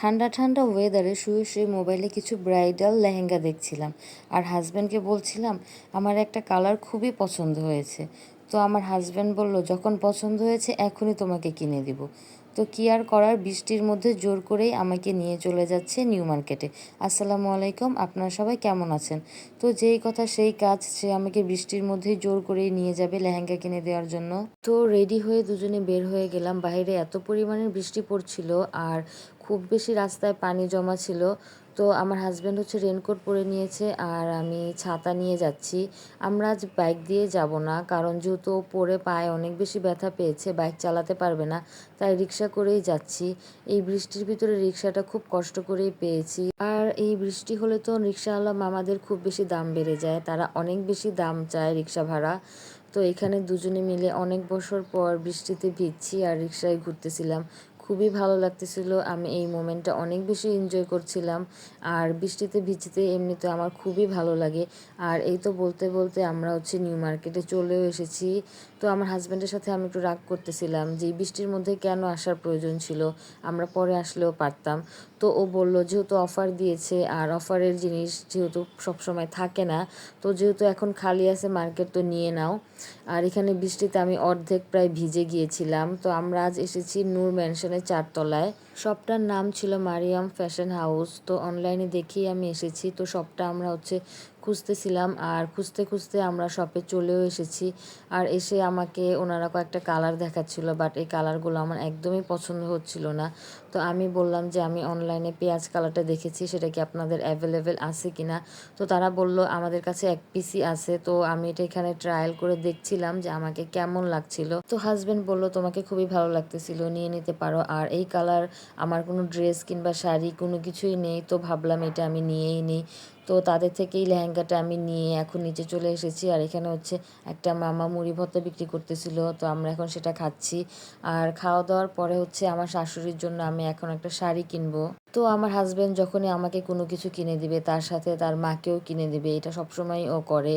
ঠান্ডা ঠান্ডা ওয়েদারে শুয়ে শুয়ে মোবাইলে কিছু ব্রাইডাল লেহেঙ্গা দেখছিলাম আর হাজব্যান্ডকে বলছিলাম আমার একটা কালার খুবই পছন্দ হয়েছে। তো আমার হাজব্যান্ড বলল, যখন পছন্দ হয়েছে এখনই তোমাকে কিনে দিব। তো কি আর করার, বৃষ্টির মধ্যে জোর করেই আমাকে নিয়ে চলে যাচ্ছে নিউ মার্কেটে। আসসালামু আলাইকুম, আপনারা সবাই কেমন আছেন? তো যেই কথা সেই কাজ, সে আমাকে বৃষ্টির মধ্যেই জোর করেই নিয়ে যাবে লেহেঙ্গা কিনে দেওয়ার জন্য। তো রেডি হয়ে দুজনে বের হয়ে গেলাম। বাইরে এত পরিমাণের বৃষ্টি পড়ছিল আর খুব বেশি রাস্তায় পানি জমা ছিল। তো আমার হাজব্যান্ড হচ্ছে রেনকোট পরে নিয়েছে আর আমি ছাতা নিয়ে যাচ্ছি। আমরা আজ বাইক দিয়ে যাব না, কারণ যেহেতু ও পরে পায়ে অনেক বেশি ব্যথা পেয়েছে, বাইক চালাতে পারবে না, তাই রিক্সা করেই যাচ্ছি। এই বৃষ্টির ভিতরে রিক্সাটা খুব কষ্ট করেই পেয়েছি। আর এই বৃষ্টি হলে তো রিক্সাওয়ালা মামাদের খুব বেশি দাম বেড়ে যায়, তারা অনেক বেশি দাম চায় রিক্সা ভাড়া। তো এখানে দুজনে মিলে অনেক বছর পর বৃষ্টিতে ভিজছি আর রিক্সায় ঘুরতেছিলাম। খুবই ভালো লাগতেছিল, আমি এই মোমেন্টটা অনেক বেশি এনজয় করছিলাম। আর বৃষ্টিতে ভিজতে এমনিতে আমার খুবই ভালো লাগে। আর এই তো বলতে বলতে আমরা হচ্ছে নিউ মার্কেটে চলেও এসেছি। তো আমার হাজব্যান্ডের সাথে আমি একটু রাগ করতেছিলাম যে এই বৃষ্টির মধ্যে কেন আসার প্রয়োজন ছিল, আমরা পরে আসলেও পারতাম। তো ও বলল যেহেতু অফার দিয়েছে আর অফারের জিনিস যেহেতু সবসময় থাকে না, তো যেহেতু এখন খালি আছে মার্কেট, তো নিয়ে নাও। আর এখানে বৃষ্টিতে আমি অর্ধেক প্রায় ভিজে গিয়েছিলাম। তো আমরা আজ এসেছি নূর ম্যানশনের 4 তলায়। শপটার নাম ছিল মারিয়াম ফ্যাশন হাউস। তো অনলাইনে দেখেই আমি এসেছি। তো শপটা আমরা হচ্ছে খুঁজতেছিলাম আর খুঁজতে খুঁজতে আমরা শপে চলেও এসেছি। আর এসে আমাকে ওনারা কয়েকটা কালার দেখাচ্ছিল, বাট এই কালারগুলো আমার একদমই পছন্দ হচ্ছিল না। তো আমি বললাম যে আমি অনলাইনে পেঁয়াজ কালারটা দেখেছি, সেটা কি আপনাদের অ্যাভেলেবেল আছে কিনা। তো তারা বলল আমাদের কাছে এক পিসই আছে। তো আমি এটা এখানে ট্রায়াল করে দেখছিলাম যে আমাকে কেমন লাগছিল। তো হাজবেন্ড বলল তোমাকে খুবই ভালো লাগতেছিল, নিয়ে নিতে পারো। আর এই কালার আমার কোনো ড্রেস কিংবা শাড়ি কোনো কিছুই নেই, তো ভাবলাম এটা আমি নিয়েই নিই। তো তাদের থেকেই লেহেঙ্গাটা আমি নিয়ে এখন নিচে চলে এসেছি। আর এখানে হচ্ছে একটা মামা মুড়ি ভর্তা বিক্রি করতেছিল, তো আমরা এখন সেটা খাচ্ছি। আর খাওয়া দাওয়ার পরে হচ্ছে আমার শাশুড়ির জন্য আমি এখন একটা শাড়ি কিনবো। তো আমার হাজব্যান্ড যখনই আমাকে কোনো কিছু কিনে দিবে, তার সাথে তার মাকেও কিনে দিবে, এটা সবসময়ই ও করে।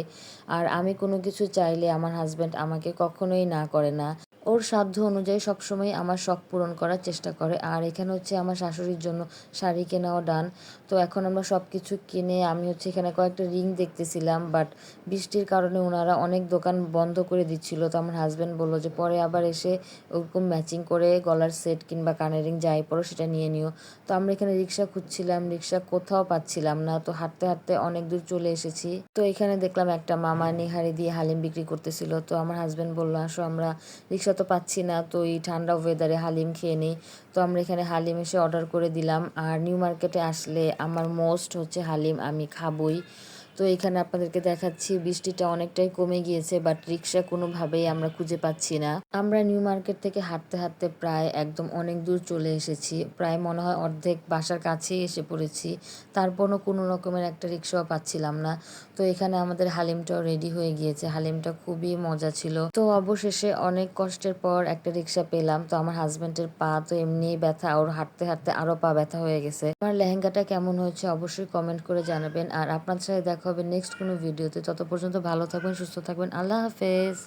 আর আমি কোনো কিছু চাইলে আমার হাজব্যান্ড আমাকে কখনোই না করে না, ওর সাধ্য অনুযায়ী সবসময় আমার শখ পূরণ করার চেষ্টা করে। আর এখানে হচ্ছে আমার শাশুড়ির জন্য শাড়ি কেনাও ডান। তো এখন আমরা সব কিছু কিনে আমি হচ্ছে এখানে কয়েকটা রিং দেখতেছিলাম, বাট বৃষ্টির কারণে ওনারা অনেক দোকান বন্ধ করে দিচ্ছিল। তো আমার হাজব্যান্ড বললো যে পরে আবার এসে ওরকম ম্যাচিং করে গলার সেট কিংবা কানের রিং যাই পরো সেটা নিয়ে নিও। তো আমরা এখানে রিক্সা খুঁজছিলাম, রিক্সা কোথাও পাচ্ছিলাম না। তো হাঁটতে হাঁটতে অনেক দূর চলে এসেছি। তো এখানে দেখলাম একটা মামা নিহারি দিয়ে হালিম বিক্রি করতেছিল। তো আমার হাজব্যান্ড বললো আসো, আমরা রিক্সা তো পাচ্ছি না, তো এই ঠান্ডা ওয়েদারে হালিম খেয়ে নিই। তো আমরা এখানে হালিম এসে অর্ডার করে দিলাম। আর নিউ মার্কেটে আসলে আমার মোস্ট হচ্ছে হালিম, আমি খাবই। তো এখানে আপনাদেরকে দেখাচ্ছি বৃষ্টিটা অনেকটাই কমে গিয়েছে, বাট রিক্সা কোনোভাবেই আমরা খুঁজে পাচ্ছি না। আমরা নিউ মার্কেট থেকে হাঁটতে হাঁটতে প্রায় একদম অনেক দূর চলে এসেছি, প্রায় মনে হয় অর্ধেক বাসার কাছেই এসে পড়েছি। তারপরও কোনো রকমের একটা রিক্সাও পাচ্ছিলাম না। তো এখানে আমাদের হালিমটাও রেডি হয়ে গিয়েছে, হালিমটা খুবই মজা ছিল। তো অবশেষে অনেক কষ্টের পর একটা রিক্সা পেলাম। তো আমার হাজবেন্ডের পা তো এমনিই ব্যথা, ওর হাঁটতে হাঁটতে আরো পা ব্যথা হয়ে গেছে। আমার লেহেঙ্গাটা কেমন হয়েছে অবশ্যই কমেন্ট করে জানাবেন। আর আপনার সাথে দেখা হবে নেক্সট কোনো ভিডিওতে। তত পর্যন্ত ভালো থাকবেন, সুস্থ থাকবেন। আল্লাহ হাফেজ।